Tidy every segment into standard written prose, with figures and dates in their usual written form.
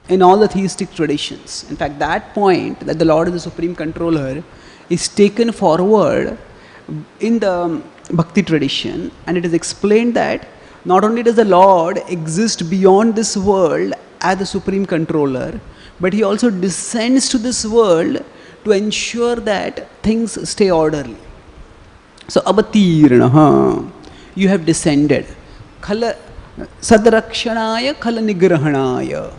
in all the theistic traditions. In fact, that point that the Lord is the supreme controller is taken forward in the Bhakti tradition, and it is explained that not only does the Lord exist beyond this world as the supreme controller, but he also descends to this world to ensure that things stay orderly. So, avatirnaha, you have descended. Khala sadarakshanaya khala nigrahanaya.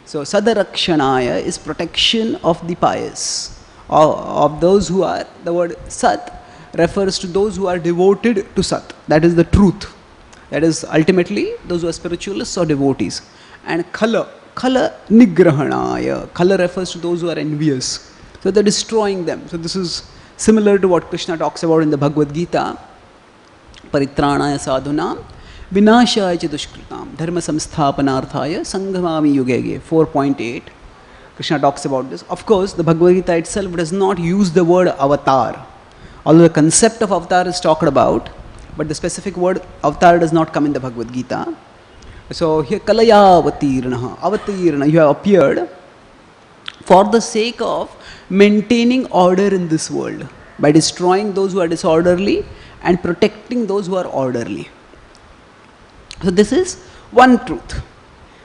So, sadarakshanaya is protection of the pious, of those who are, the word sat refers to those who are devoted to sat, that is the truth. That is ultimately those who are spiritualists or devotees. And khala nigrahanaya, khala refers to those who are envious. So they are destroying them. So this is similar to what Krishna talks about in the Bhagavad Gita. Paritranaya sadhunam, vinashaya cha dushkritam, dharma samsthapanarthaya sanghamami yugege. 4.8. Krishna talks about this. Of course, the Bhagavad Gita itself does not use the word avatar. Although the concept of avatar is talked about, but the specific word avatar does not come in the Bhagavad Gita. So here, kalaya avatirna, you have appeared for the sake of maintaining order in this world, by destroying those who are disorderly and protecting those who are orderly. So this is one truth.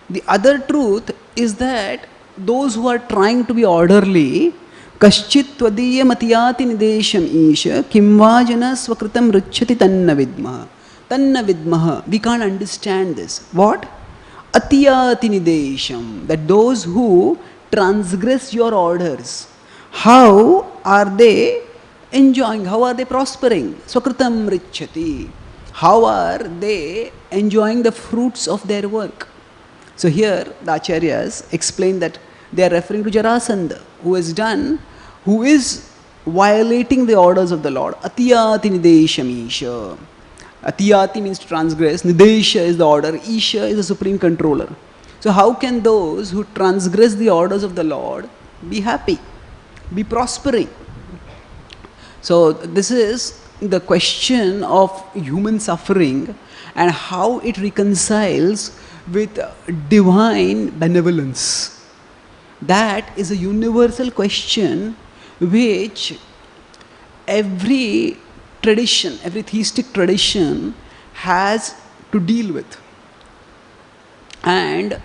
The other truth is that those who are trying to be orderly, kaschit tvadiya matiyati nidesham isha kimvajana swakritam richati tanna vidmaha. We can't understand this. What? Atiyati nidesham, that those who transgress your orders, how are they enjoying, how are they prospering? Swakritam richati, how are they enjoying the fruits of their work? So here the Acharyas explain that they are referring to Jarasandha, who is violating the orders of the Lord. Atiyati nidesham isha. Atiyati means to transgress, nidesha is the order, isha is the supreme controller. So how can those who transgress the orders of the Lord be happy, be prospering? So this is the question of human suffering and how it reconciles with divine benevolence. That is a universal question which every tradition, every theistic tradition has to deal with. And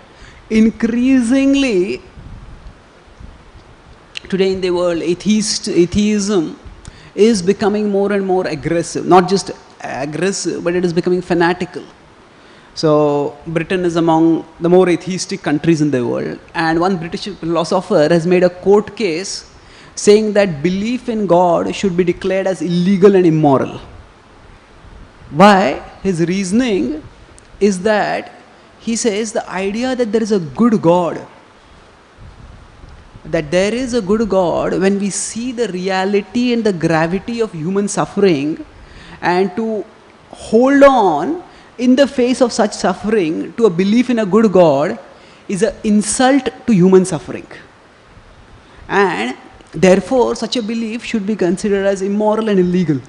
increasingly today in the world, atheism is becoming more and more aggressive. Not just aggressive, but it is becoming fanatical. So Britain is among the more atheistic countries in the world, and one British philosopher has made a court case saying that belief in God should be declared as illegal and immoral. Why? His reasoning is that he says the idea that there is a good God, when we see the reality and the gravity of human suffering, and to hold on in the face of such suffering to a belief in a good God is an insult to human suffering. And therefore, such a belief should be considered as immoral and illegal.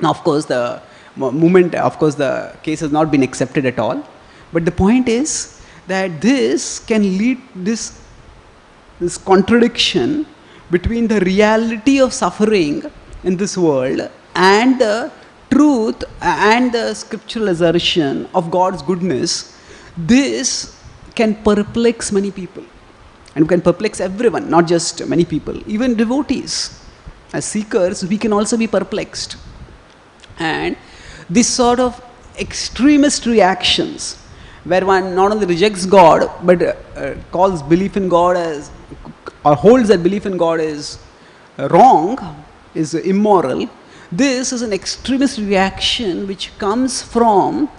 Now, of course, the case has not been accepted at all. But the point is that this can lead this contradiction between the reality of suffering in this world and the truth and the scriptural assertion of God's goodness. This can perplex many people, and can perplex everyone, not just many people, even devotees. As seekers, we can also be perplexed. And this sort of extremist reactions, where one not only rejects God, but calls belief in God as, or holds that belief in God is wrong, is immoral. This is an extremist reaction which comes from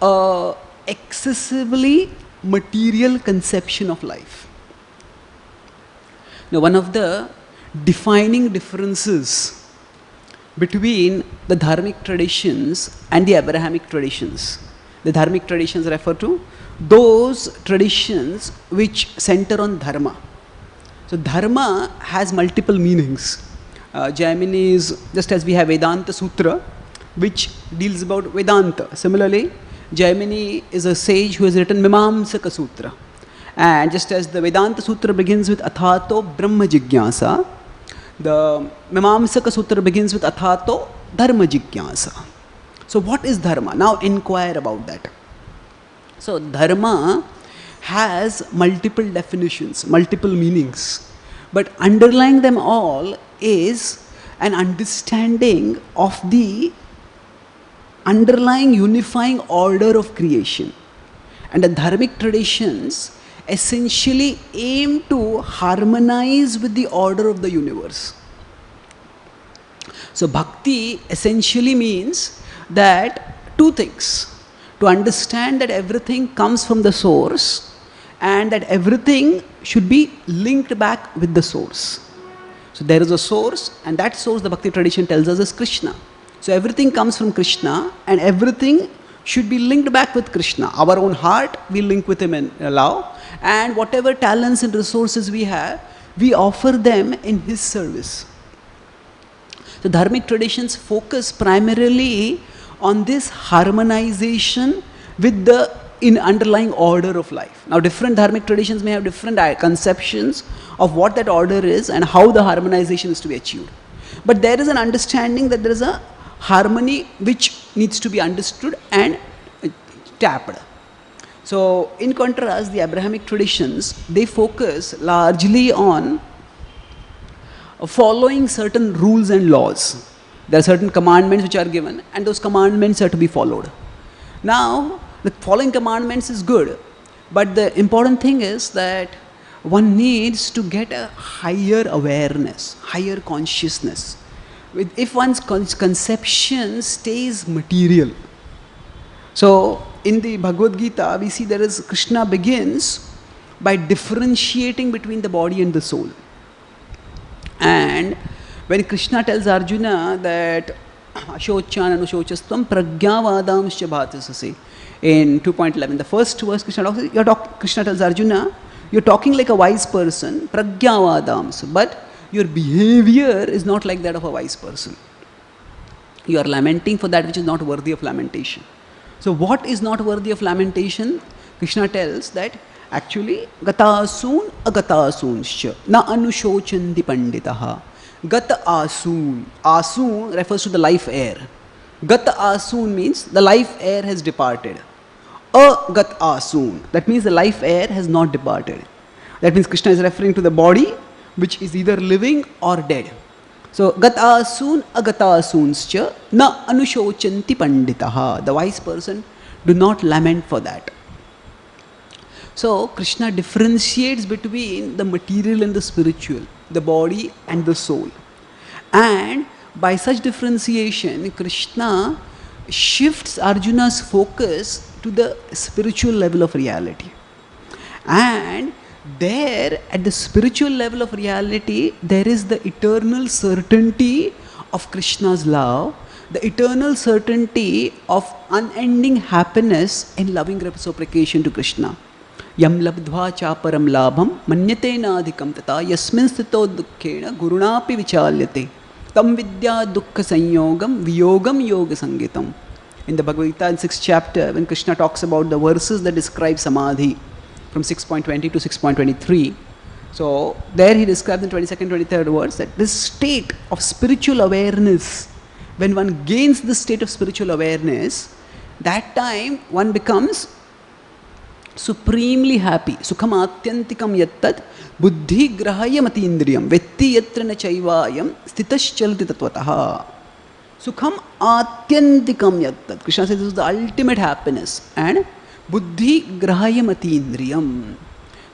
an excessively material conception of life. Now, one of the defining differences between the dharmic traditions and the Abrahamic traditions. The dharmic traditions refer to those traditions which center on dharma. So dharma has multiple meanings. Jaimini is, just as we have Vedanta Sutra, which deals about Vedanta. Similarly, Jaimini is a sage who has written Mimamsaka Sutra. And just as the Vedanta Sutra begins with Athato Brahma Jigyasa, the Mimamsaka Sutra begins with Athato Dharma Jigyasa. So what is Dharma? Now inquire about that. So Dharma has multiple definitions, multiple meanings, but underlying them all is an understanding of the underlying unifying order of creation. And the dharmic traditions essentially aim to harmonize with the order of the universe. So bhakti essentially means that two things: to understand that everything comes from the source and that everything should be linked back with the source. So there is a source, and that source, the bhakti tradition tells us, is Krishna. So everything comes from Krishna and everything should be linked back with Krishna. Our own heart, we link with Him in love, and whatever talents and resources we have, we offer them in His service. The dharmic traditions focus primarily on this harmonization with the underlying order of life. Now different dharmic traditions may have different conceptions of what that order is and how the harmonization is to be achieved. But there is an understanding that there is a harmony which needs to be understood and tapped. So in contrast, the Abrahamic traditions, they focus largely on following certain rules and laws. There are certain commandments which are given, and those commandments are to be followed. Now, the following commandments is good, but the important thing is that one needs to get a higher awareness, higher consciousness. If one's conception stays material. So, in the Bhagavad Gita, we see there is Krishna begins by differentiating between the body and the soul. And when Krishna tells Arjuna that Ashochan Anushocastvam Pragyavadamscha Bhatasase in 2.11, the first verse Krishna tells Arjuna, you're talking like a wise person, Pragyavadams, but your behavior is not like that of a wise person. You are lamenting for that which is not worthy of lamentation. So what is not worthy of lamentation? Krishna tells that actually Gatasun Agatasunshcha Na Anushochanti Panditaha. Gata Asun. Asun refers to the life air. Gata Asun means the life air has departed. Agat Asun. That means the life air has not departed. That means Krishna is referring to the body which is either living or dead. So Gata Asun Agata Asunscha Na Anushochanti Panditaha. The wise person do not lament for that. So Krishna differentiates between the material and the spiritual, the body and the soul. And by such differentiation, Krishna shifts Arjuna's focus to the spiritual level of reality. And there, at the spiritual level of reality, there is the eternal certainty of Krishna's love, the eternal certainty of unending happiness in loving reciprocation to Krishna. Yam labdhva chaparam labham manyate nadhikam tata yasmin sthito dukkhena gurunapi vichalyate tam vidya dukkha sanyogam viyogam yoga sangitam. In the Bhagavad Gita in 6th chapter, when Krishna talks about the verses that describe samadhi from 6.20 to 6.23, so there he describes in 22nd, 23rd words that this state of spiritual awareness, when one gains this state of spiritual awareness, that time one becomes supremely happy. Sukham atyantikam yattat buddhi grahayam atindriyam vetti yatra na chaivayam stitaschalati tattvataha. Sukham atyantikam yattat. Krishna says this is the ultimate happiness. And buddhi grahayam atindriyam.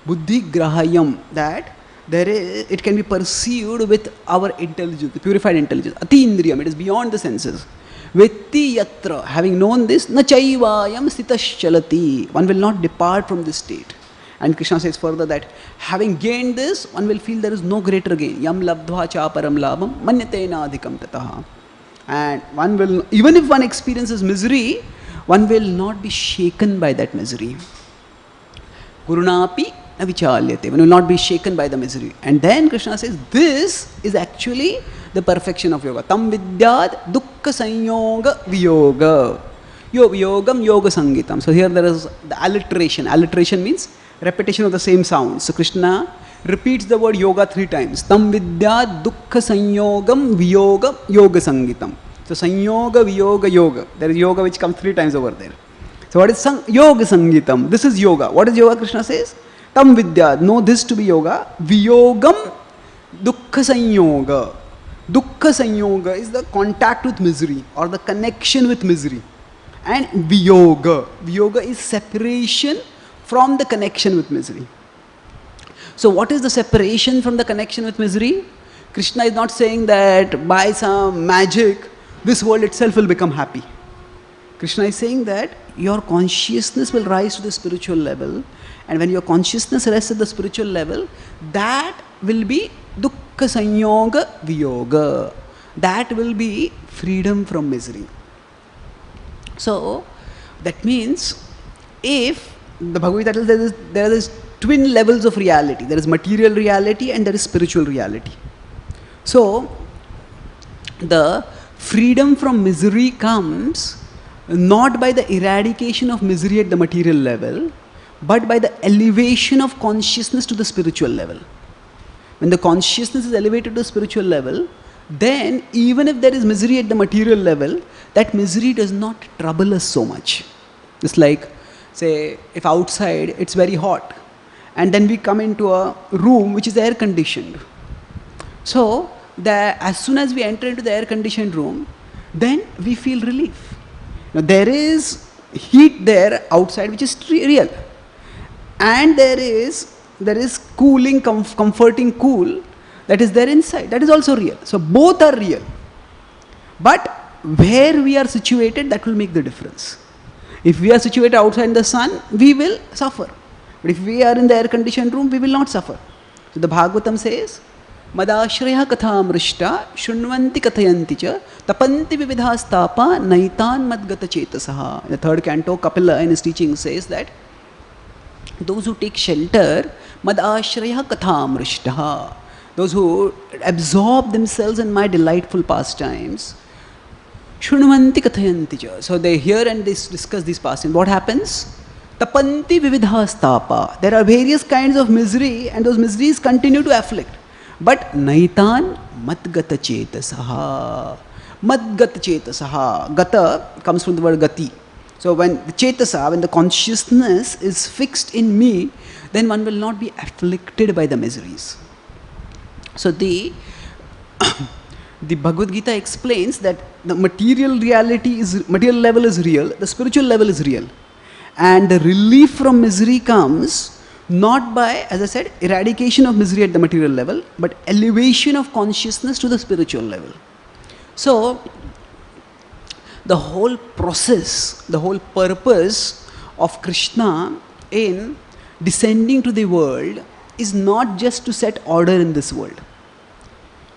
Buddhi grahayam, that there is, it can be perceived with our intelligence, the purified intelligence. Atindriyam, it is beyond the senses. Vetti yatra, having known this, na chaivayam stitaschalati. One will not depart from this state. And Krishna says further that having gained this, one will feel there is no greater gain. Yam labdhva chaparam labham manyate nadhikam tataha. And one will, even if one experiences misery, one will not be shaken by that misery. Gurunapi avichalyate. One will not be shaken by the misery. And then Krishna says, this is actually the perfection of yoga. Tam vidyad dukkha sanyoga viyoga. Viyogam yoga sangitam. So here there is the alliteration. Alliteration means repetition of the same sound. So Krishna repeats the word yoga 3 times. Tam vidya dukkha sanyogam viyoga yoga sangitam. So sanyoga viyoga yoga. There is yoga which comes 3 times over there. So what is yoga sangitam? This is yoga. What is yoga? Krishna says, tam vidya, know this to be yoga. Viyogam dukkha sanyoga. Dukkha sanyoga is the contact with misery or the connection with misery. And viyoga. Viyoga is separation from the connection with misery. So what is the separation from the connection with misery? Krishna is not saying that by some magic, this world itself will become happy. Krishna is saying that your consciousness will rise to the spiritual level, and when your consciousness rests at the spiritual level, that will be dukkha sanyoga viyoga. That will be freedom from misery. So that means if the Bhagavad Gita tells there are these twin levels of reality. There is material reality and there is spiritual reality. So the freedom from misery comes not by the eradication of misery at the material level, but by the elevation of consciousness to the spiritual level. When the consciousness is elevated to the spiritual level, then even if there is misery at the material level, that misery does not trouble us so much. It's like, say, if outside it's very hot, and then we come into a room which is air conditioned. So as soon as we enter into the air conditioned room, then we feel relief. Now there is heat there outside which is real, and there is cooling, comforting cool that is there inside, that is also real. So both are real, but where we are situated, that will make the difference. If we are situated outside in the sun, we will suffer, but if we are in the air conditioned room, we will not suffer. So the Bhagavatam says, Madashreya kathamrishta shunvanti kathayanti cha tapanti vividhastapa naitan madgata chetasaha. In the 3rd canto, Kapila in his teaching says that those who take shelter, madashreya kathamrishta, those who absorb themselves in my delightful pastimes, shunvanti kathayanti cha. So they hear and they discuss these pastimes. What happens? Tapanti vividhastapa. There are various kinds of misery, and those miseries continue to afflict. But naitan madgata chetasaha. Madgata chetasaha. Gata comes from the word gati. So when the chetasa, when the consciousness is fixed in me, then one will not be afflicted by the miseries. So the Bhagavad Gita explains that the material level is real, the spiritual level is real. And the relief from misery comes not by, as I said, eradication of misery at the material level, but elevation of consciousness to the spiritual level. So the whole process, the whole purpose of Krishna in descending to the world is not just to set order in this world.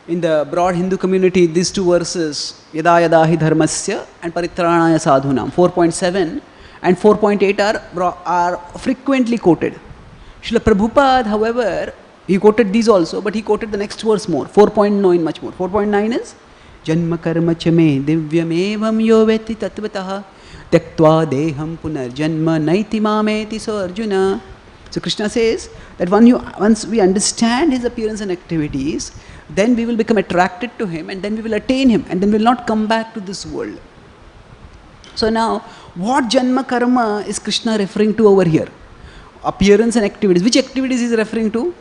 In the broad Hindu community, these 2 verses, Yada Yada Hi Dharmasya and Paritranaya Sadhunam, 4.7 and 4.8 are frequently quoted. Srila Prabhupada, however, he quoted these also, but he quoted the next verse more, 4.9 much more. 4.9 is Janma karma chame divyam evam yo veti tatvataha tyaktva deham punar janma naiti mameti. So Arjuna, so Krishna says that once we understand his appearance and activities, then we will become attracted to him, and then we will attain him, and then we will not come back to this world. So now, what Janma karma is Krishna referring to over here? Appearance and activities. Which activities is he referring to?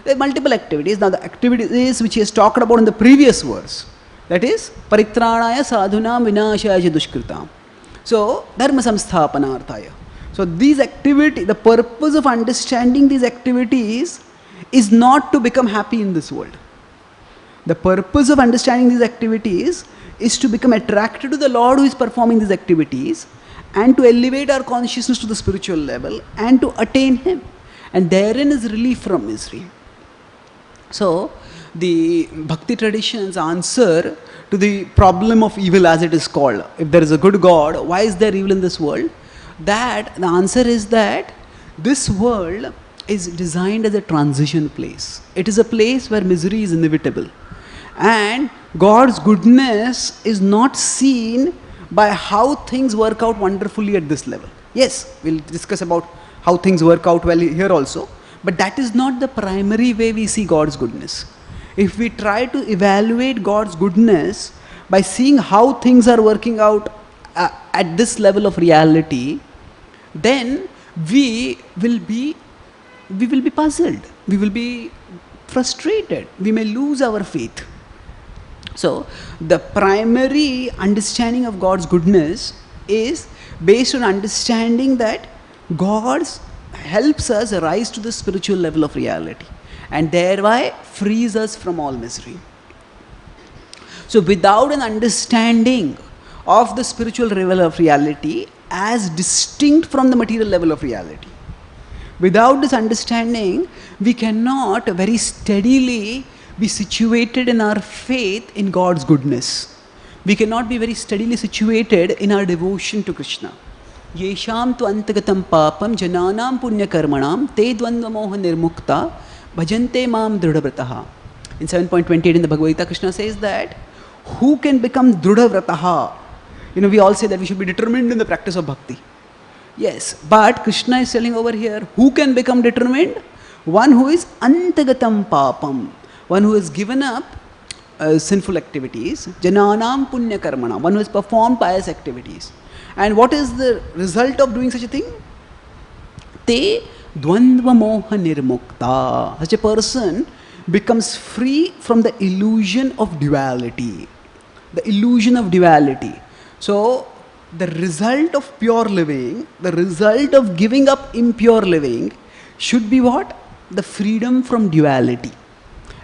There are multiple activities. Now the activities which he has talked about in the previous verse, that is paritranaya sadhunam vinashaya dushkritam. So dharma samsthapanarthaya. So these activities, the purpose of understanding these activities is not to become happy in this world. The purpose of understanding these activities is to become attracted to the Lord who is performing these activities, and to elevate our consciousness to the spiritual level and to attain him. And therein is relief from misery. So the bhakti tradition's answer to the problem of evil, as it is called, if there is a good God, why is there evil in this world? That the answer is that this world is designed as a transition place. It is a place where misery is inevitable, and God's goodness is not seen by how things work out wonderfully at this level. Yes, we'll discuss about how things work out well here also. But that is not the primary way we see God's goodness. If we try to evaluate God's goodness by seeing how things are working out at this level of reality, then we will be puzzled, we will be frustrated, we may lose our faith. So the primary understanding of God's goodness is based on understanding that God helps us rise to the spiritual level of reality and thereby frees us from all misery. So without an understanding of the spiritual level of reality as distinct from the material level of reality, without this understanding, we cannot very steadily be situated in our faith in God's goodness. We cannot be very steadily situated in our devotion to Krishna. Yesham tu antagatam papam jananam punya karmanam te dvandva moha nirmukta bhajante mam dridhavrataha. In 7.28 in the Bhagavad Gita, Krishna says that who can become dridhavrataha? We all say that we should be determined in the practice of bhakti. Yes, but Krishna is telling over here, who can become determined? One who is antagatam papam, one who has given up sinful activities, jananam punya karmana, one who has performed pious activities. And what is the result of doing such a thing? Te dvandva moha nirmukta. Such a person becomes free from the illusion of duality. The illusion of duality. So, the result of pure living, the result of giving up impure living should be what? The freedom from duality.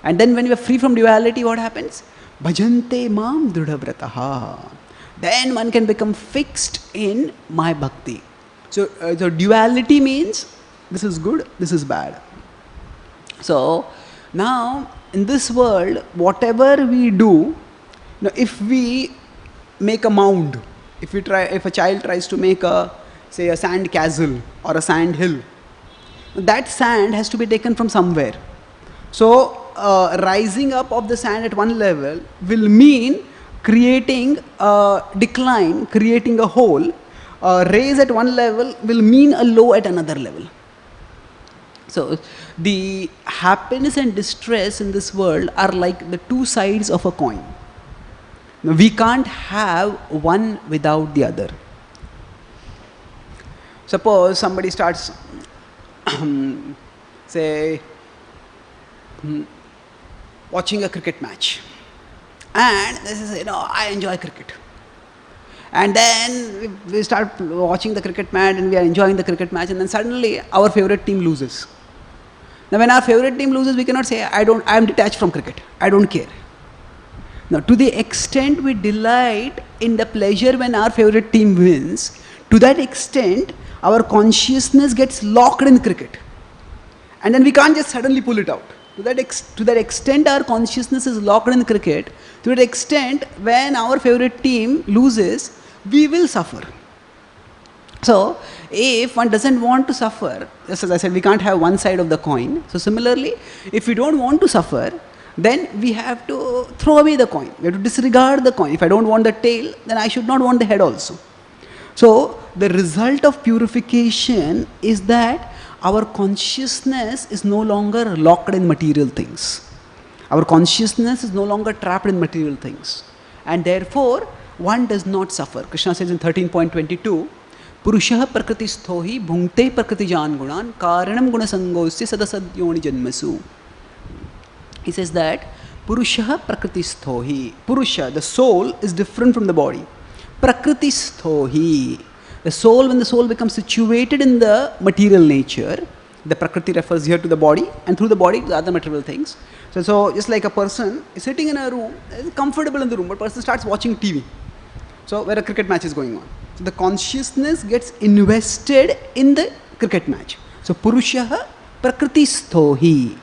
And then when we are free from duality, what happens? Bhajante mam dridhavrataha. Then one can become fixed in my bhakti. So duality means this is good, this is bad. So now in this world, whatever we do, if we make a mound, if a child tries to make a sand castle or a sand hill, that sand has to be taken from somewhere. So rising up of the sand at one level will mean creating a decline, creating a hole. Raise at one level will mean a low at another level. So the happiness and distress in this world are like the two sides of a coin. Now, we can't have one without the other. Suppose somebody starts watching a cricket match, and this is, I enjoy cricket. And then we start watching the cricket match and we are enjoying the cricket match, and then suddenly our favorite team loses. Now when our favorite team loses, we cannot say, I am detached from cricket, I don't care. Now to the extent we delight in the pleasure when our favorite team wins, to that extent our consciousness gets locked in cricket. And then we can't just suddenly pull it out. To that extent our consciousness is locked in cricket, to that extent when our favorite team loses, we will suffer. So if one doesn't want to suffer, just as I said, we can't have one side of the coin. So similarly, if we don't want to suffer, then we have to throw away the coin. We have to disregard the coin. If I don't want the tail, then I should not want the head also. So the result of purification is that our consciousness is no longer locked in material things. Our consciousness is no longer trapped in material things. And therefore, one does not suffer. Krishna says in 13.22, Purushaha prakritisthohi bhungte prakritijan gunan karanam gunasangosya sadasadyoni janmasu. He says that Purushaha prakristhohi. Purusha, the soul, is different from the body. Prakristhohi. The soul, when the soul becomes situated in the material nature, the Prakriti refers here to the body, and through the body to the other material things. So just like a person is sitting in a room, is comfortable in the room, but person starts watching TV. So where a cricket match is going on. So the consciousness gets invested in the cricket match. So Purushaha Prakristhohi.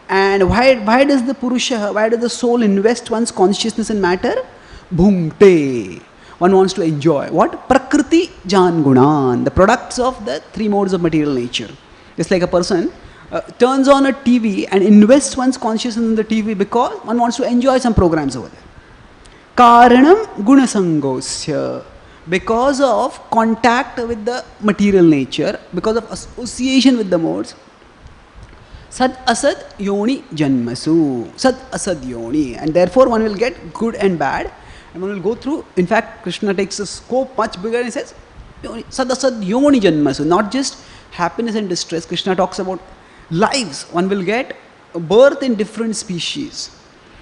And why does the soul invest one's consciousness in matter? Bhungte. One wants to enjoy. What? Prakriti jan gunan. The products of the three modes of material nature. Just like a person turns on a TV and invests one's consciousness in the TV because one wants to enjoy some programs over there. Karanam gunasangosya. because of contact with the material nature, because of association with the modes. Sad asad yoni janmasu. Sad asad yoni. And therefore one will get good and bad. And one will go through. In fact, Krishna takes a scope much bigger and he says, sad asad yoni janmasu. Not just happiness and distress. Krishna talks about lives. One will get birth in different species.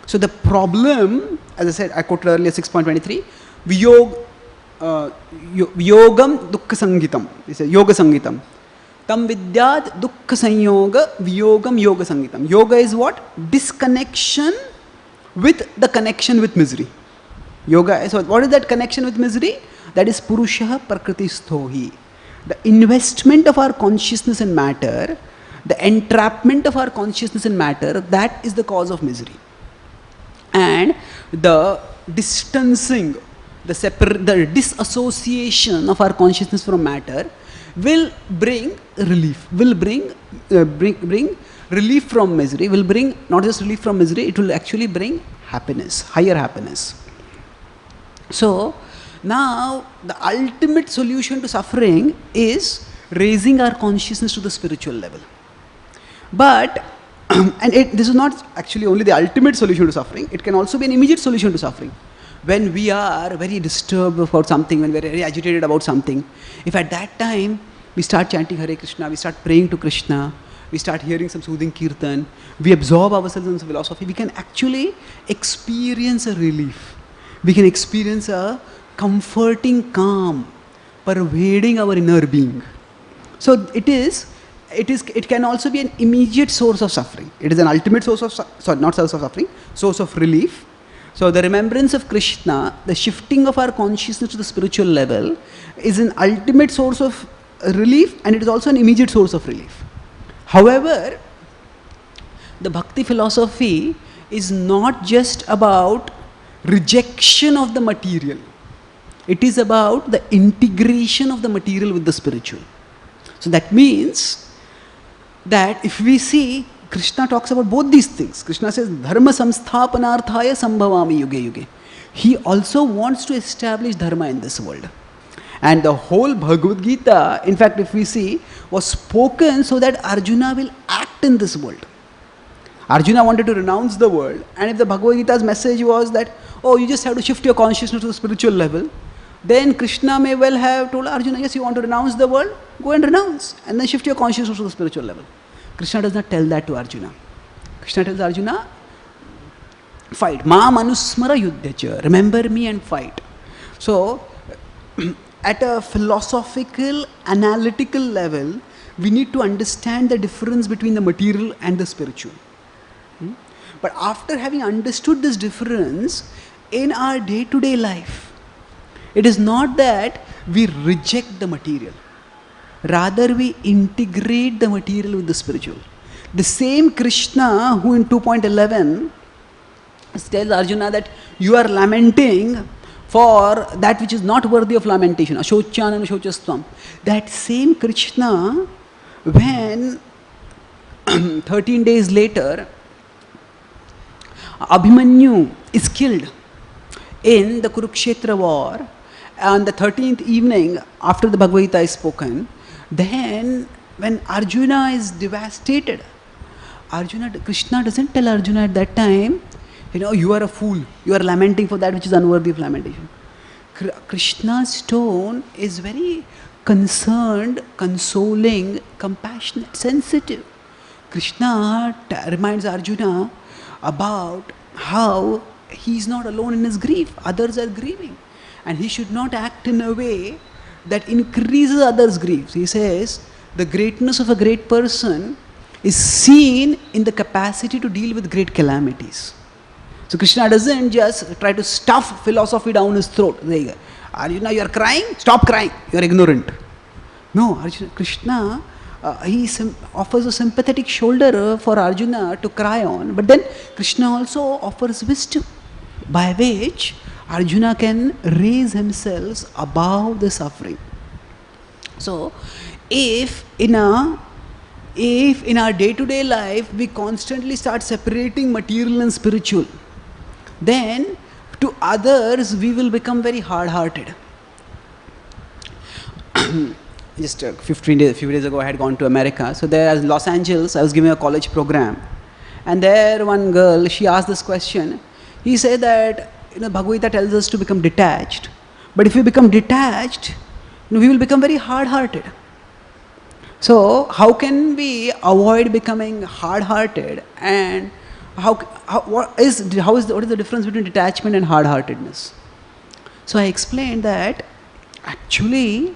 So the problem, as I said, I quoted earlier 6.23, Viyogam dukkha sangitam. He says yoga sangitam. Tam vidyat dukkha sanyoga viyogam yoga sangitam. Yoga is what? Disconnection with the connection with misery. Yoga, so what is that connection with misery? That is Purusha Prakriti-sthohi. The investment of our consciousness in matter, the entrapment of our consciousness in matter, that is the cause of misery. And the distancing, the disassociation of our consciousness from matter will bring relief, will bring relief from misery, will bring not just relief from misery, it will actually bring happiness, higher happiness. So now the ultimate solution to suffering is raising our consciousness to the spiritual level. But and this is not actually only the ultimate solution to suffering, it can also be an immediate solution to suffering. When we are very disturbed about something, when we are very agitated about something, if at that time we start chanting Hare Krishna, we start praying to Krishna, we start hearing some soothing kirtan, we absorb ourselves in philosophy, we can actually experience a relief. We can experience a comforting calm pervading our inner being. So it can also be an immediate source of suffering. It is an ultimate source of, not source of suffering, source of relief. So the remembrance of Krishna, the shifting of our consciousness to the spiritual level is an ultimate source of relief, and it is also an immediate source of relief. However, the bhakti philosophy is not just about rejection of the material. It is about the integration of the material with the spiritual. So that means that if we see, Krishna talks about both these things. Krishna says, Dharma samsthapanarthaya sambhavami yuge yuge. He also wants to establish dharma in this world. And the whole Bhagavad Gita, in fact, if we see, was spoken so that Arjuna will act in this world. Arjuna wanted to renounce the world, and if the Bhagavad Gita's message was that, oh, you just have to shift your consciousness to the spiritual level, then Krishna may well have told Arjuna, yes, you want to renounce the world, go and renounce, and then shift your consciousness to the spiritual level. Krishna does not tell that to Arjuna. Krishna tells Arjuna, fight. Ma manusmara yuddhacha. Remember me and fight. So, at a philosophical, analytical level, we need to understand the difference between the material and the spiritual. But after having understood this difference in our day-to-day life, it is not that we reject the material. Rather, we integrate the material with the spiritual. The same Krishna who in 2.11 tells Arjuna that you are lamenting for that which is not worthy of lamentation, ashochyana ashochyastvam. That same Krishna, when 13 days later, Abhimanyu is killed in the Kurukshetra war, on the 13th evening after the Bhagavad Gita is spoken, then when Arjuna is devastated, Krishna doesn't tell Arjuna at that time, you are a fool, you are lamenting for that which is unworthy of lamentation. Krishna's tone is very concerned, consoling, compassionate, sensitive. Krishna reminds Arjuna about how he is not alone in his grief, others are grieving, and he should not act in a way that increases others' griefs. He says the greatness of a great person is seen in the capacity to deal with great calamities. So Krishna doesn't just try to stuff philosophy down his throat. Arjuna, you are crying? Stop crying. You are ignorant. No, Krishna, he offers a sympathetic shoulder for Arjuna to cry on. But then Krishna also offers wisdom by which Arjuna can raise himself above the suffering. So, if in our day-to-day life we constantly start separating material and spiritual, then to others we will become very hard-hearted. just a few days ago I had gone to America. So there at Los Angeles, I was giving a college program. And there one girl, she asked this question. He said that, Bhagavad Gita tells us to become detached. But if we become detached, we will become very hard-hearted. So how can we avoid becoming hard-hearted, and what is the difference between detachment and hard-heartedness? So I explained that actually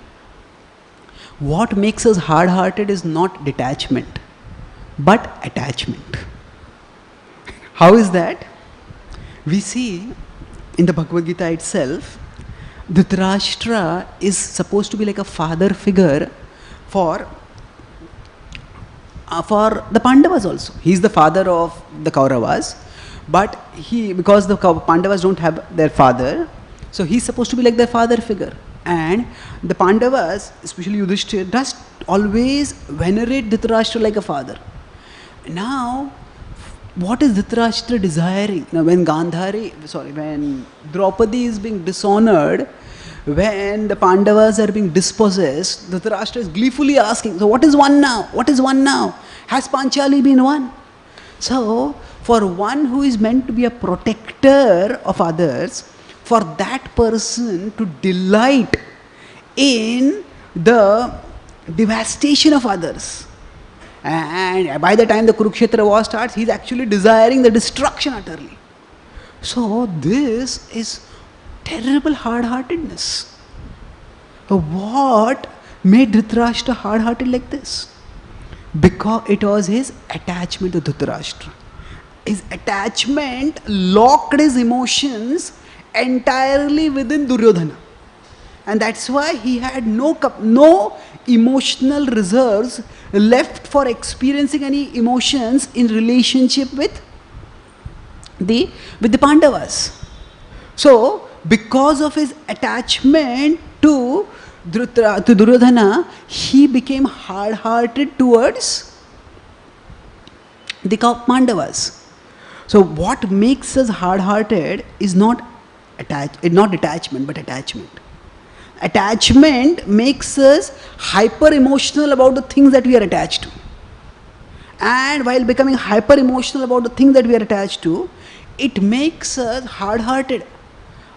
what makes us hard-hearted is not detachment, but attachment. How is that? We see in the Bhagavad Gita itself, Dhritarashtra is supposed to be like a father figure for the Pandavas also. He is the father of the Kauravas, but because the Pandavas don't have their father, so he is supposed to be like their father figure. And the Pandavas, especially Yudhishthira, does always venerate Dhritarashtra like a father. Now, what is Dhritarashtra desiring? Now, when Draupadi is being dishonored, when the Pandavas are being dispossessed, Dhritarashtra is gleefully asking, so what is one now? What is one now? Has Panchali been won? So, for one who is meant to be a protector of others, for that person to delight in the devastation of others, and by the time the Kurukshetra war starts, he is actually desiring the destruction utterly. So this is terrible hard-heartedness. What made Dhritarashtra hard-hearted like this? Because it was his attachment to Dhritarashtra. His attachment locked his emotions entirely within Duryodhana. And that's why he had no emotional reserves left for experiencing any emotions in relationship with the Pandavas. So, because of his attachment to Duryodhana, he became hard-hearted towards the Pandavas. So, what makes us hard-hearted is not detachment, but attachment. Attachment makes us hyper-emotional about the things that we are attached to. And while becoming hyper-emotional about the things that we are attached to, it makes us hard-hearted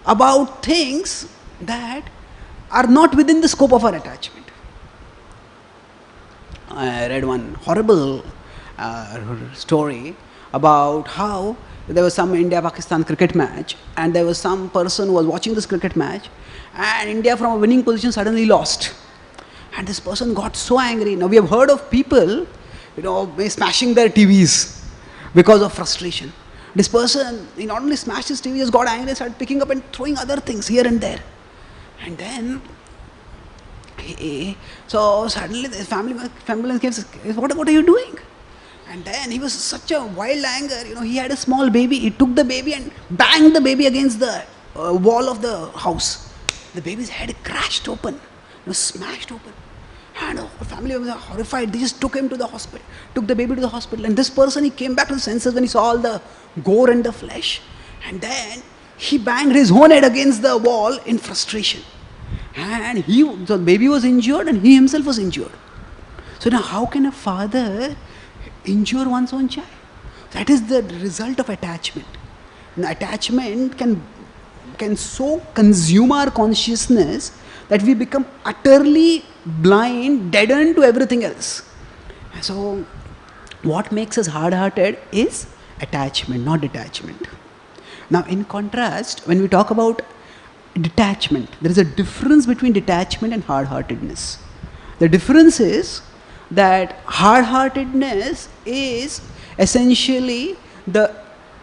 about things that are not within the scope of our attachment. I read one horrible story about how there was some India-Pakistan cricket match, and there was some person who was watching this cricket match, and India from a winning position suddenly lost. And this person got so angry. Now we have heard of people, smashing their TVs because of frustration. This person, he not only smashed his TV, he just got angry, started picking up and throwing other things here and there. And then, so suddenly the family came and said, what are you doing? And then he was such a wild anger, he had a small baby, he took the baby and banged the baby against the wall of the house. The baby's head crashed open, smashed open. And the whole family was horrified. They just took him to the hospital, took the baby to the hospital. And this person, he came back to the senses when he saw all the gore and the flesh. And then he banged his own head against the wall in frustration. And the baby was injured and he himself was injured. So now how can a father injure one's own child? That is the result of attachment. Now, attachment can so consume our consciousness that we become utterly blind, deadened to everything else. So, what makes us hard-hearted is attachment, not detachment. Now, in contrast, when we talk about detachment, there is a difference between detachment and hard-heartedness. The difference is that hard-heartedness is essentially the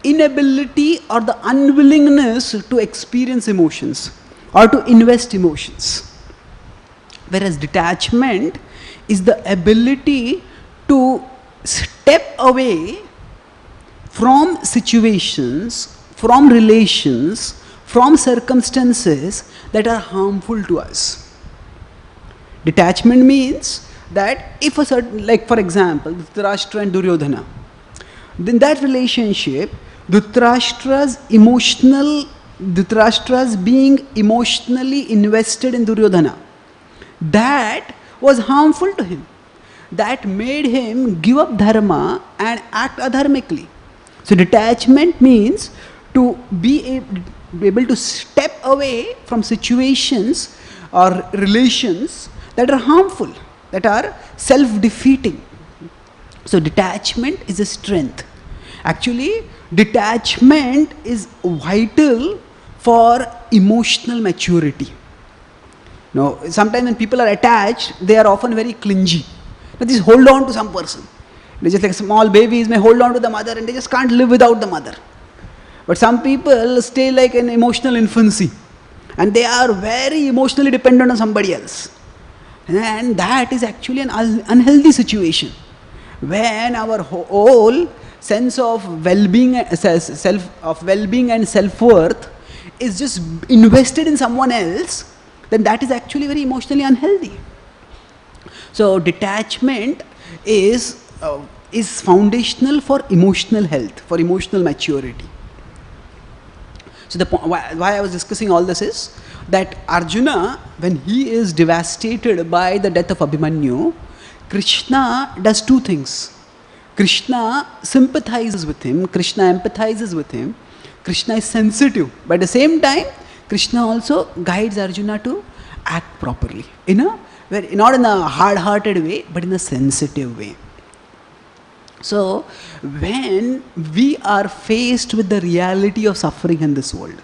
inability or the unwillingness to experience emotions or to invest emotions. Whereas detachment is the ability to step away from situations, from relations, from circumstances that are harmful to us. Detachment means that if a certain, like for example, Dhritarashtra and Duryodhana, in that relationship, Dhritarashtra's being emotionally invested in Duryodhana that was harmful to him. That made him give up dharma and act adharmically. So detachment means to be able to step away from situations or relations that are harmful, that are self-defeating. So detachment is a strength. Actually, detachment is vital for emotional maturity. Now, sometimes when people are attached, they are often very clingy. They just hold on to some person. They just like small babies may hold on to the mother and they just can't live without the mother. But some people stay like an emotional infancy and they are very emotionally dependent on somebody else. And that is actually an unhealthy situation. When our whole sense of well-being, well-being and self-worth is just invested in someone else, then that is actually very emotionally unhealthy. So detachment is foundational for emotional health, for emotional maturity. So why I was discussing all this is that Arjuna, when he is devastated by the death of Abhimanyu, Krishna does two things. Krishna sympathizes with him, Krishna empathizes with him, Krishna is sensitive. But at the same time, Krishna also guides Arjuna to act properly. Not in a hard-hearted way, but in a sensitive way. So, when we are faced with the reality of suffering in this world,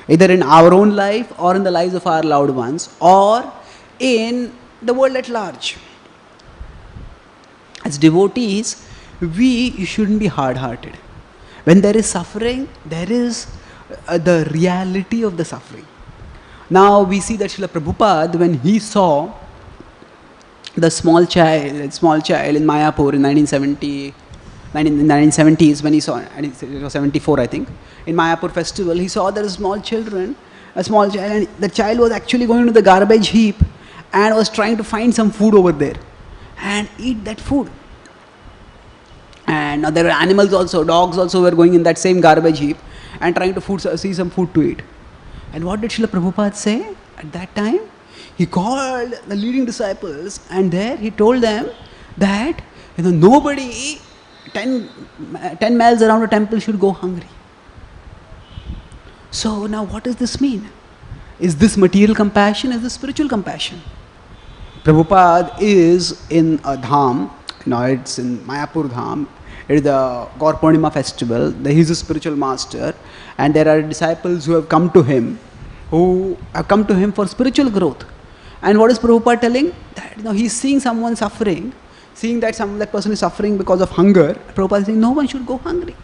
either in our own life or in the lives of our loved ones or in the world at large, as devotees, we shouldn't be hard-hearted. When there is suffering, there is the reality of the suffering. Now we see that Srila Prabhupada, when he saw the small child in Mayapur in 1970s, when he saw, it was 74 I think, in Mayapur festival, he saw there are small child, and the child was actually going to the garbage heap and was trying to find some food over there and eat that food. And there were animals also, dogs also were going in that same garbage heap and trying to see some food to eat. And what did Srila Prabhupada say at that time? He called the leading disciples and there he told them that nobody 10 miles around a temple should go hungry. So now what does this mean? Is this material compassion? Is this spiritual compassion? Prabhupada is in a dham, it's in Mayapur dham. It is the Gaur Purnima festival. He is a spiritual master and there are disciples who have come to him for spiritual growth. And what is Prabhupada telling? That he is seeing someone suffering, seeing that that person is suffering because of hunger. Prabhupada is saying no one should go hungry.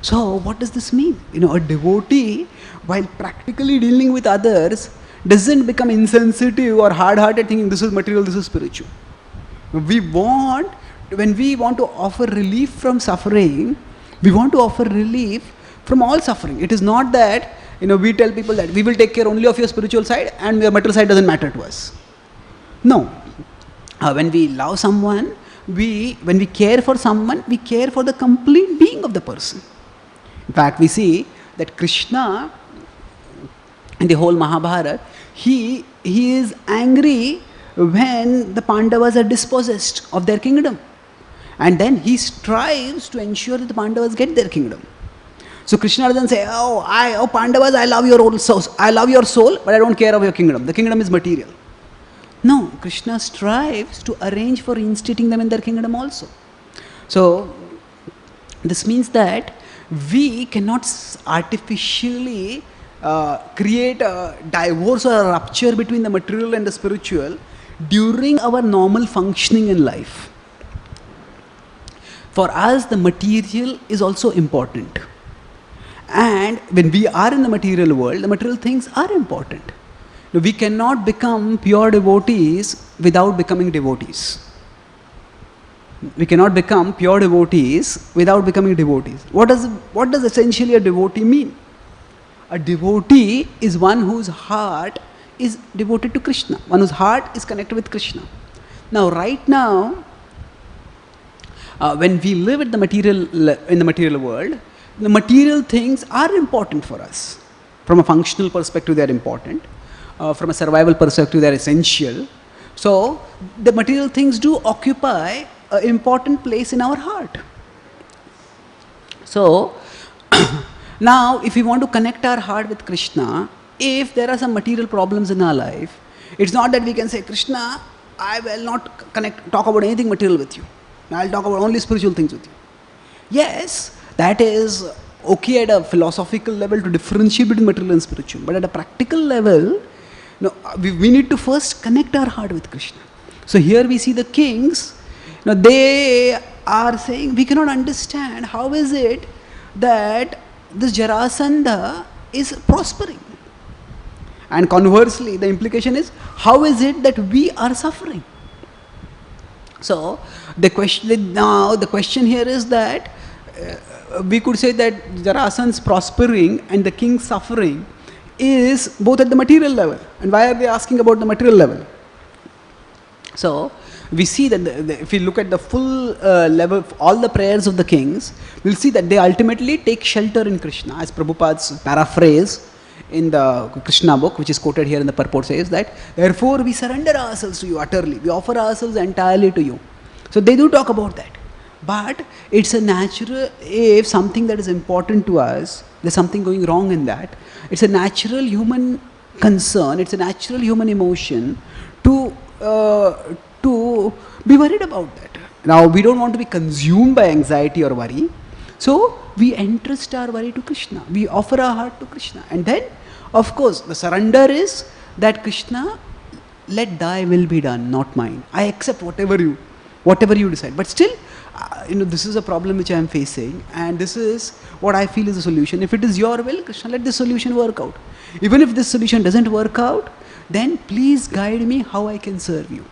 So what does this mean? A devotee, while practically dealing with others, doesn't become insensitive or hard-hearted thinking this is material, this is spiritual. When we want to offer relief from suffering, we want to offer relief from all suffering. It is not that we tell people that we will take care only of your spiritual side and your material side doesn't matter to us. No. When we love someone, when we care for someone, we care for the complete being of the person. In fact, we see that Krishna, in the whole Mahabharata, he is angry when the Pandavas are dispossessed of their kingdom. And then he strives to ensure that the Pandavas get their kingdom. So Krishna doesn't say, oh Pandavas, I love your soul, but I don't care of your kingdom. The kingdom is material. No, Krishna strives to arrange for reinstating them in their kingdom also. So this means that we cannot artificially create a divorce or a rupture between the material and the spiritual during our normal functioning in life. For us, the material is also important. And when we are in the material world, the material things are important. We cannot become pure devotees without becoming devotees. We cannot become pure devotees without becoming devotees. What does essentially a devotee mean? A devotee is one whose heart is devoted to Krishna, one whose heart is connected with Krishna. Now, right now, when we live in the material world, the material things are important for us. From a functional perspective, they are important. from a survival perspective, they are essential. So the material things do occupy an important place in our heart. So now if we want to connect our heart with Krishna, if there are some material problems in our life, it's not that we can say, Krishna, I will not talk about anything material with you. I'll talk about only spiritual things with you. Yes, that is okay at a philosophical level to differentiate between material and spiritual. But at a practical level, we need to first connect our heart with Krishna. So here we see the kings, they are saying, we cannot understand how is it that this Jarasandha is prospering. And conversely, the implication is, how is it that we are suffering? So the question here is that we could say that Jarasandha's prospering and the king's suffering is both at the material level. And why are they asking about the material level? So we see that if we look at the full level of all the prayers of the kings, we'll see that they ultimately take shelter in Krishna, as Prabhupada's paraphrase in the Krishna book, which is quoted here in the purport, says that, therefore we surrender ourselves to you utterly, we offer ourselves entirely to you. So they do talk about that. But it's a natural, if something that is important to us, there's something going wrong in that, it's a natural human concern, it's a natural human emotion to be worried about that. Now we don't want to be consumed by anxiety or worry, so we entrust our worry to Krishna, we offer our heart to Krishna, and then of course the surrender is that, Krishna, let thy will be done, not mine. I accept whatever you decide. But still, this is a problem which I am facing, and this is what I feel is the solution. If it is your will, Krishna, let this solution work out. Even if this solution doesn't work out, then please guide me how I can serve you.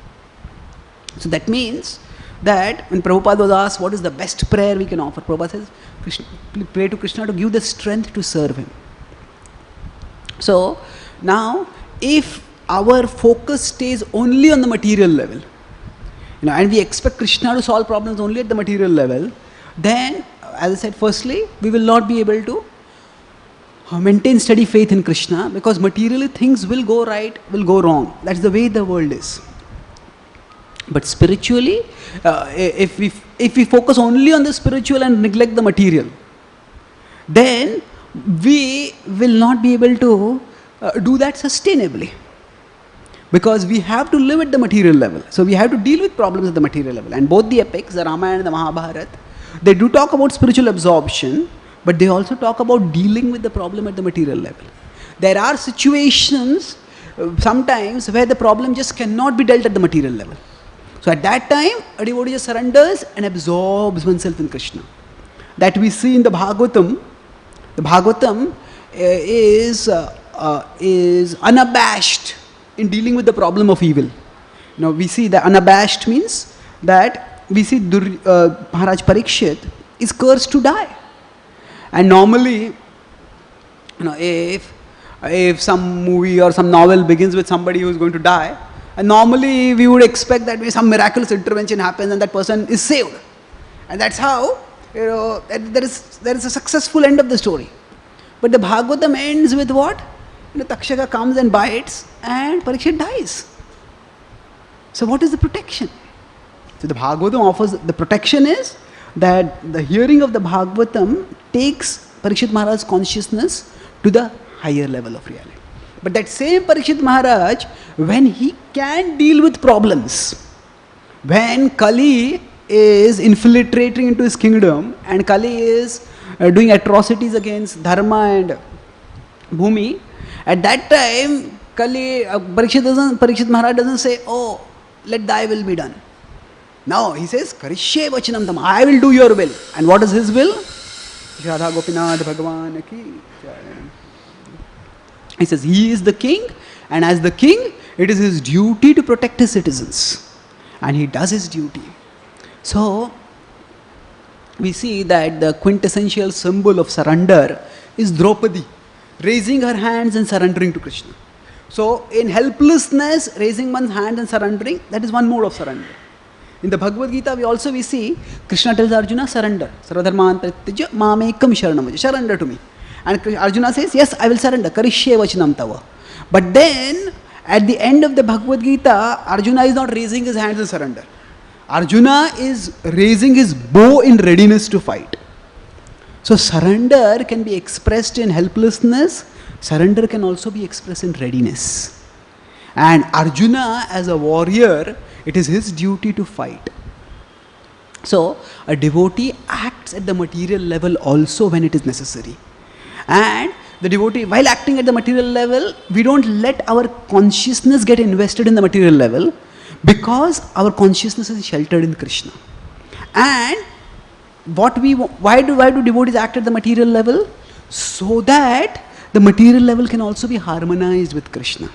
So that means that when Prabhupada was asked what is the best prayer we can offer, Prabhupada says, Krishna, pray to Krishna to give the strength to serve him. So now, if our focus stays only on the material level, and we expect Krishna to solve problems only at the material level, then, as I said, firstly, we will not be able to maintain steady faith in Krishna, because materially things will go right, will go wrong. That's the way the world is. But spiritually, if we focus only on the spiritual and neglect the material, then we will not be able to do that sustainably. Because we have to live at the material level. So we have to deal with problems at the material level. And both the epics, the Ramayana and the Mahabharata, they do talk about spiritual absorption, but they also talk about dealing with the problem at the material level. There are situations sometimes where the problem just cannot be dealt at the material level. So at that time, a devotee just surrenders and absorbs oneself in Krishna. That we see in the Bhagavatam. The Bhagavatam is unabashed in dealing with the problem of evil. We see that unabashed means that we see Maharaj Parikshit is cursed to die. And normally, if some movie or some novel begins with somebody who is going to die, and normally we would expect that some miraculous intervention happens and that person is saved. And that's how there is a successful end of the story. But the Bhagavatam ends with what? Takshaka comes and bites and Parikshit dies. So what is the protection? So the Bhagavatam offers, the protection is that the hearing of the Bhagavatam takes Parikshit Maharaj's consciousness to the higher level of reality. But that same Parikshit Maharaj, when he can deal with problems, when Kali is infiltrating into his kingdom and Kali is doing atrocities against Dharma and Bhumi, at that time, Parikshit Maharaj doesn't say, oh, let thy will be done. No, he says, Karishye vachanam tam, I will do your will. And what is his will? Radha Gopinath Bhagavan ki. He says, he is the king, and as the king, it is his duty to protect his citizens. And he does his duty. So, we see that the quintessential symbol of surrender is Draupadi, raising her hands and surrendering to Krishna. So, in helplessness, raising one's hand and surrendering, that is one mode of surrender. In the Bhagavad Gita, we see Krishna tells Arjuna, surrender. Sarvadharman parityajya mamekam sharanam, surrender to me. And Arjuna says, yes, I will surrender. Karishye vachanam tava. But then, At the end of the Bhagavad Gita, Arjuna is not raising his hands in surrender. Arjuna is raising his bow in readiness to fight. So surrender can be expressed in helplessness, surrender can also be expressed in readiness. And Arjuna, as a warrior, it is his duty to fight. So a devotee acts at the material level also when it is necessary. And the devotee, while acting at the material level, we don't let our consciousness get invested in the material level, because our consciousness is sheltered in Krishna. And why do devotees act at the material level? So that the material level can also be harmonized with Krishna.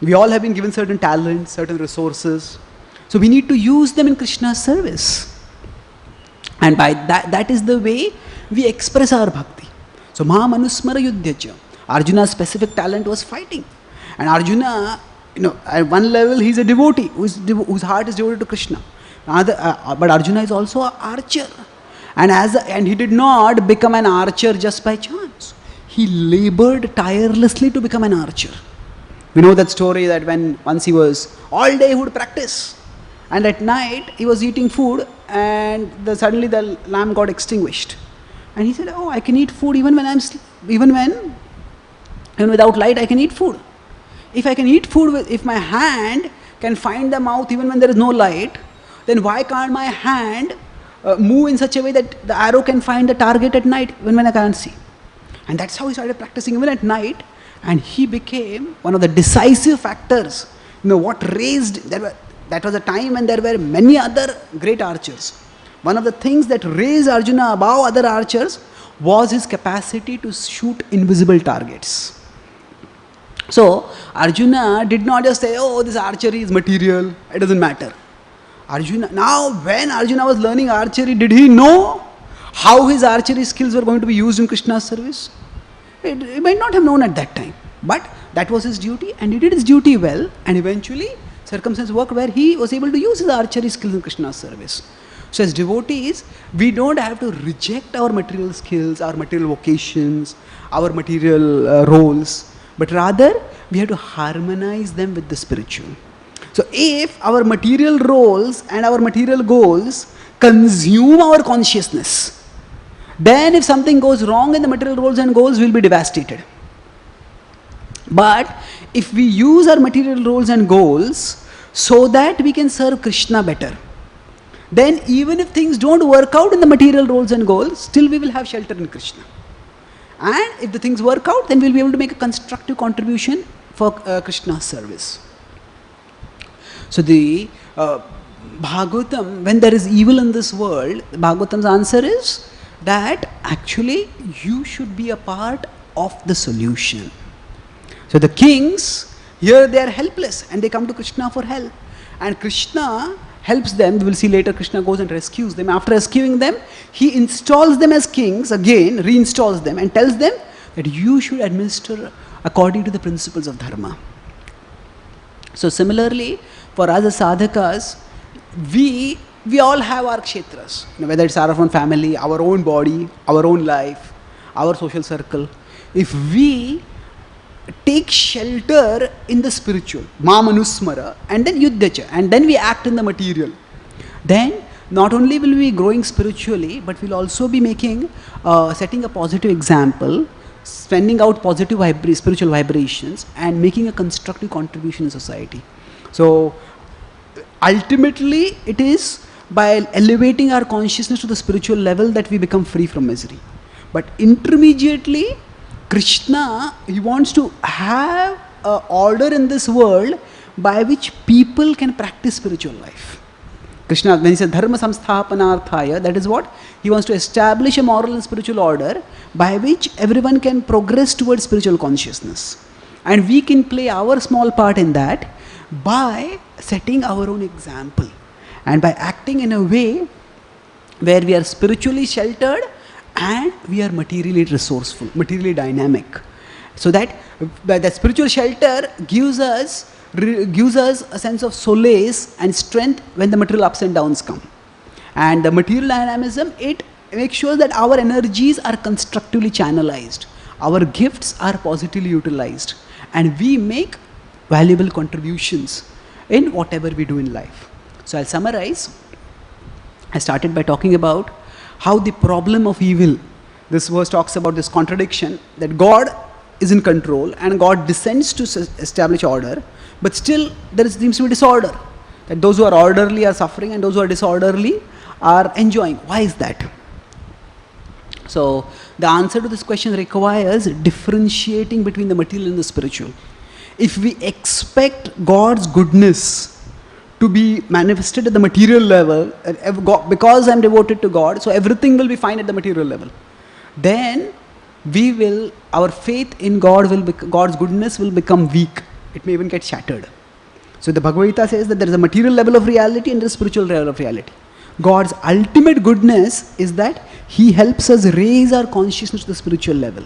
We all have been given certain talents, certain resources. So we need to use them in Krishna's service. And by that is the way we express our bhakti. So Mahamanusmara Yudhyacha. Arjuna's specific talent was fighting. And Arjuna, at one level he is a devotee whose heart is devoted to Krishna. But Arjuna is also an archer. And he did not become an archer just by chance. He labored tirelessly to become an archer. We know that story that once he was, all day he would practice. And at night he was eating food and suddenly the lamp got extinguished. And he said, oh, I can eat food even without light I can eat food. If I can eat food, if my hand can find the mouth even when there is no light, then why can't my hand move in such a way that the arrow can find the target at night when I can't see? And that's how he started practicing even at night. And he became one of the decisive factors. That was a time when there were many other great archers. One of the things that raised Arjuna above other archers was his capacity to shoot invisible targets. So Arjuna did not just say, oh, this archery is material, it doesn't matter. When Arjuna was learning archery, did he know how his archery skills were going to be used in Krishna's service? He might not have known at that time. But that was his duty, and he did his duty well, and eventually circumstances worked where he was able to use his archery skills in Krishna's service. So as devotees, we don't have to reject our material skills, our material vocations, our material roles, but rather we have to harmonize them with the spiritual. So if our material roles and our material goals consume our consciousness, then if something goes wrong in the material roles and goals, we will be devastated. But if we use our material roles and goals so that we can serve Krishna better, then even if things don't work out in the material roles and goals, still we will have shelter in Krishna. And if the things work out, then we will be able to make a constructive contribution for Krishna's service. So the Bhagavatam, when there is evil in this world, Bhagavatam's answer is that actually you should be a part of the solution. So the kings, here they are helpless and they come to Krishna for help. And Krishna helps them. We will see later Krishna goes and rescues them. After rescuing them, he installs them as kings again, reinstalls them and tells them that you should administer according to the principles of dharma. So similarly, for us as sadhakas, we all have our kshetras, whether it's our own family, our own body, our own life, our social circle. If we take shelter in the spiritual, Mamanusmara, and then Yuddhacha, and then we act in the material, then not only will we be growing spiritually, but we'll also be setting a positive example, sending out positive spiritual vibrations, and making a constructive contribution in society. So ultimately, it is by elevating our consciousness to the spiritual level that we become free from misery. But intermediately, Krishna, he wants to have an order in this world by which people can practice spiritual life. Krishna, when he says dharma samsthapanarthaya, that is what? He wants to establish a moral and spiritual order by which everyone can progress towards spiritual consciousness. And we can play our small part in that by setting our own example and by acting in a way where we are spiritually sheltered and we are materially resourceful, materially dynamic. So that spiritual shelter gives us a sense of solace and strength when the material ups and downs come. And the material dynamism, it makes sure that our energies are constructively channelized, our gifts are positively utilized, and we make valuable contributions in whatever we do in life. So I'll summarize. I started by talking about how the problem of evil, this verse talks about this contradiction that God is in control and God descends to establish order, but still there seems to be disorder. That those who are orderly are suffering and those who are disorderly are enjoying. Why is that? So the answer to this question requires differentiating between the material and the spiritual. If we expect God's goodness to be manifested at the material level, because I am devoted to God, so everything will be fine at the material level, then our faith in God God's goodness will become weak. It may even get shattered. So the Bhagavad Gita says that there is a material level of reality and there is a spiritual level of reality. God's ultimate goodness is that He helps us raise our consciousness to the spiritual level.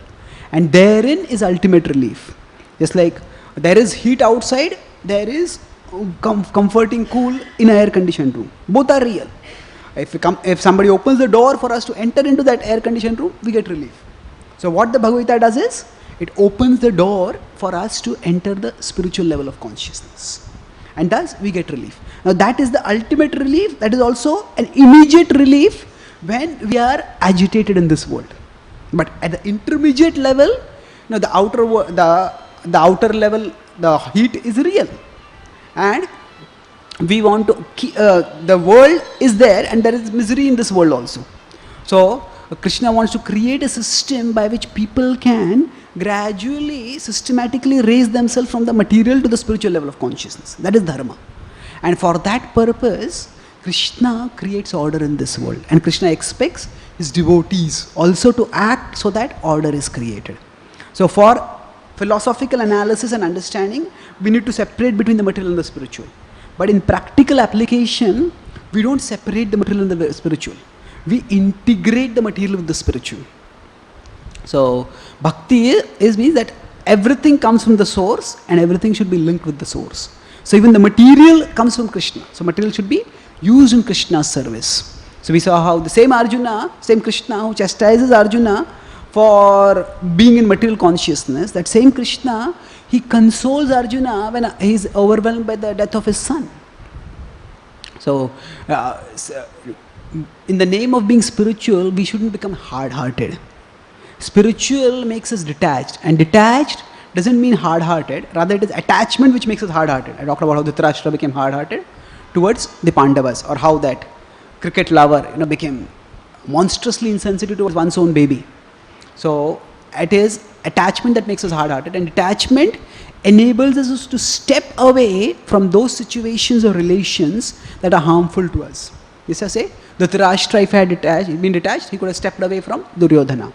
And therein is ultimate relief. Just like there is heat outside, there is comforting cool in an air-conditioned room. Both are real. If somebody opens the door for us to enter into that air-conditioned room, we get relief. So what the Bhagavad Gita does is, it opens the door for us to enter the spiritual level of consciousness. And thus we get relief. Now that is the ultimate relief. That is also an immediate relief when we are agitated in this world. But at the intermediate level, the outer level, the heat is real. And we want to keep, the world is there and there is misery in this world also. So Krishna wants to create a system by which people can gradually, systematically raise themselves from the material to the spiritual level of consciousness. That is dharma. And for that purpose, Krishna creates order in this world. And Krishna expects his devotees also to act so that order is created. So for philosophical analysis and understanding, we need to separate between the material and the spiritual. But in practical application, we don't separate the material and the spiritual. We integrate the material with the spiritual. So bhakti means that everything comes from the source and everything should be linked with the source. So even the material comes from Krishna. So material should be used in Krishna's service. So we saw how the same Arjuna, same Krishna who chastises Arjuna for being in material consciousness, that same Krishna, he consoles Arjuna when he is overwhelmed by the death of his son. So in the name of being spiritual, we shouldn't become hard-hearted. Spiritual makes us detached, and detached doesn't mean hard-hearted. Rather, it is attachment which makes us hard-hearted. I talked about how Dhritarashtra became hard-hearted towards the Pandavas, or how that cricket lover became monstrously insensitive towards one's own baby. So it is attachment that makes us hard-hearted, and detachment enables us to step away from those situations or relations that are harmful to us. Yes, I say, Dhritarashtra, if he had been detached, he could have stepped away from Duryodhana.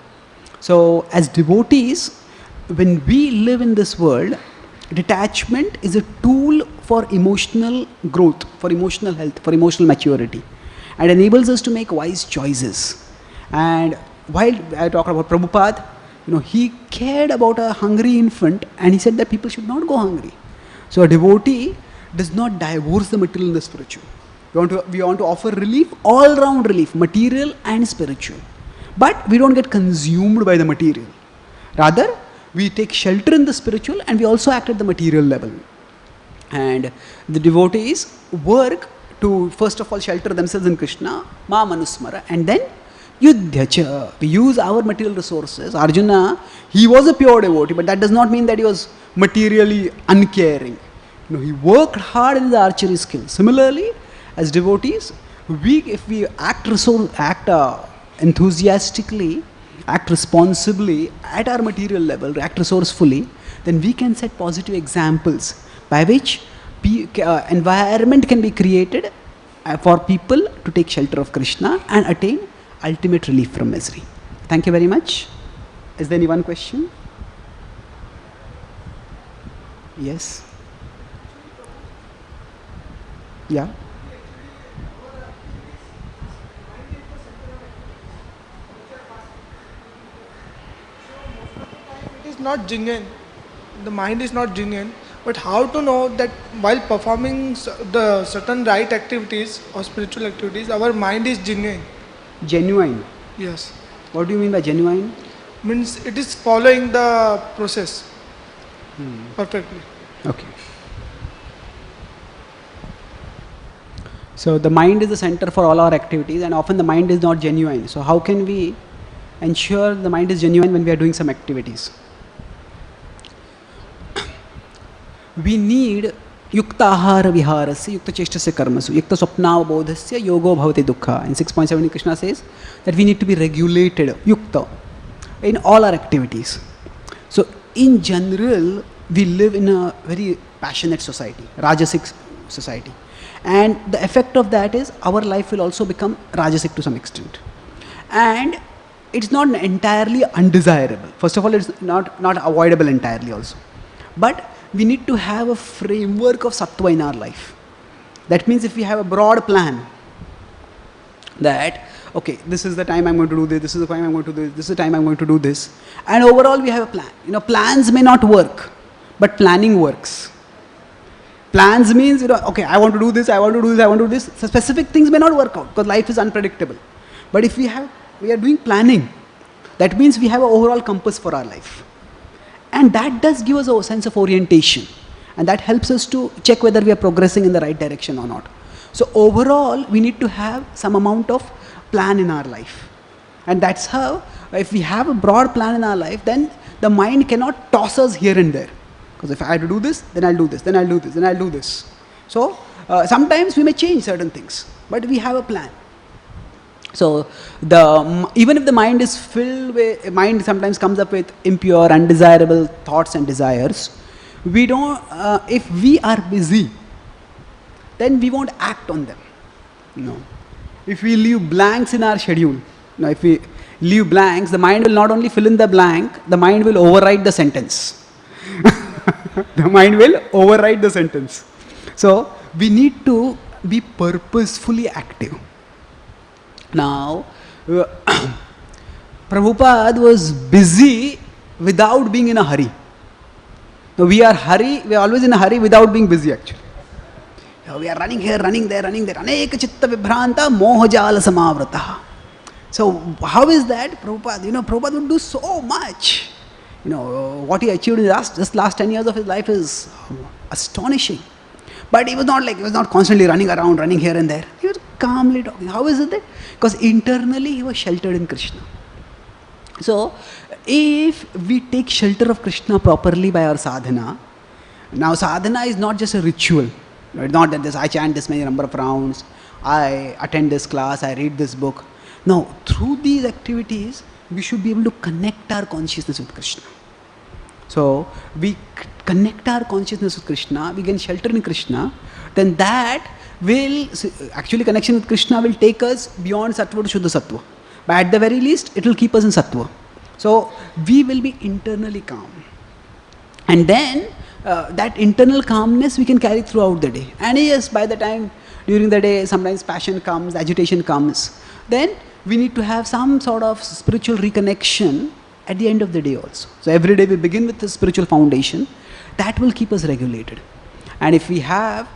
So as devotees, when we live in this world, detachment is a tool for emotional growth, for emotional health, for emotional maturity, and enables us to make wise choices. And while I talk about Prabhupada, he cared about a hungry infant and he said that people should not go hungry. So a devotee does not divorce the material and the spiritual. We want to offer relief, all round relief, material and spiritual. But we don't get consumed by the material. Rather, we take shelter in the spiritual and we also act at the material level. And the devotees work to first of all shelter themselves in Krishna, Ma Manusmara, and then Yudhyacha. We use our material resources. Arjuna, he was a pure devotee, but that does not mean that he was materially uncaring. He worked hard in his archery skills. Similarly, as devotees, if we act enthusiastically, act responsibly at our material level, act resourcefully, then we can set positive examples by which environment can be created for people to take shelter of Krishna and attain ultimate relief from misery. Thank you very much. Is there any one question? Yes? Yeah? It is not genuine. The mind is not genuine. But how to know that while performing the certain right activities or spiritual activities, our mind is genuine? Genuine? Yes. What do you mean by genuine? Means it is following the process perfectly. Okay. So the mind is the center for all our activities, and often the mind is not genuine. So how can we ensure the mind is genuine when we are doing some activities? We need yukta ahara viharasya, yukta cheshtasya karmasu, yukta swapnavabodhasya yogo bhavati dukkha. In 6.7 Krishna says that we need to be regulated, yukta, in all our activities. So in general, we live in a very passionate society, rajasic society. And the effect of that is our life will also become rajasic to some extent. And it's not entirely undesirable. First of all, it's not avoidable entirely also. But we need to have a framework of sattva in our life. That means if we have a broad plan that, okay, this is the time I'm going to do this, this is the time I'm going to do this, this is the time I'm going to do this. And overall we have a plan. Plans may not work, but planning works. Plans means, okay, I want to do this, I want to do this, I want to do this. So specific things may not work out because life is unpredictable. But if we are doing planning, that means we have an overall compass for our life. And that does give us a sense of orientation. And that helps us to check whether we are progressing in the right direction or not. So overall, we need to have some amount of plan in our life. And that's how, if we have a broad plan in our life, then the mind cannot toss us here and there. Because if I have to do this, then I'll do this, then I'll do this, then I'll do this. So sometimes we may change certain things, but we have a plan. So even if the mind is filled with, mind sometimes comes up with impure, undesirable thoughts and desires, we don't, if we are busy, then we won't act on them. If we leave blanks in our schedule, if we leave blanks, the mind will not only fill in the blank, the mind will overwrite the sentence. The mind will override the sentence. So we need to be purposefully active. Now, Prabhupada was busy without being in a hurry. Now we are always in a hurry without being busy actually. We are running here, running there, running there. Aneka chitta vibhranta mohajala samavrataha. So how is that? Prabhupada would do so much. What he achieved in just last 10 years of his life is astonishing. But he was not constantly running around, running here and there. He was calmly talking. How is it that? Because internally he was sheltered in Krishna. So if we take shelter of Krishna properly by our sadhana, now sadhana is not just a ritual. It's not that I chant this many number of rounds, I attend this class, I read this book. No, through these activities, we should be able to connect our consciousness with Krishna. So we connect our consciousness with Krishna, we gain shelter in Krishna, then that will, actually connection with Krishna will take us beyond sattva to Shuddha sattva. But at the very least, it will keep us in sattva. So we will be internally calm. And then that internal calmness we can carry throughout the day. And yes, by the time during the day, sometimes passion comes, agitation comes, then we need to have some sort of spiritual reconnection at the end of the day also. So every day we begin with the spiritual foundation that will keep us regulated. And if we are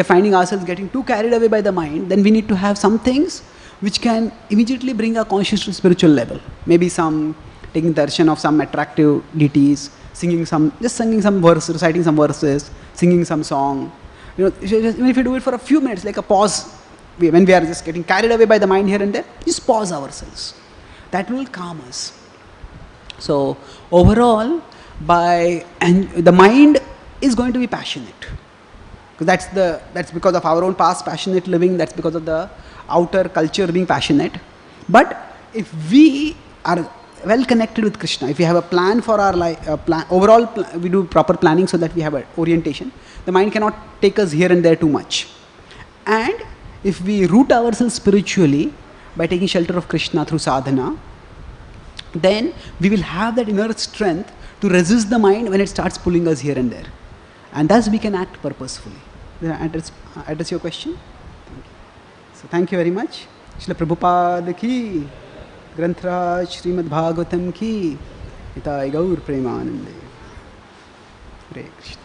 finding ourselves getting too carried away by the mind, then we need to have some things which can immediately bring our consciousness to spiritual level. Maybe taking darshan of some attractive deities, singing some verses, reciting some verses, singing some song. Even if you do it for a few minutes, like a pause, when we are just getting carried away by the mind here and there, just pause ourselves. That will calm us. So overall, the mind is going to be passionate. Because that's because of our own past passionate living, that's because of the outer culture being passionate. But if we are well connected with Krishna, if we have a plan for our life, we do proper planning so that we have an orientation, the mind cannot take us here and there too much. And if we root ourselves spiritually by taking shelter of Krishna through sadhana, then we will have that inner strength to resist the mind when it starts pulling us here and there. And thus we can act purposefully. Did I address your question? Thank you. So thank you very much. Srila Prabhupada ki, Grantraj Srimad Bhagavatam ki, Itai Gaur Premanande. Hare Krishna.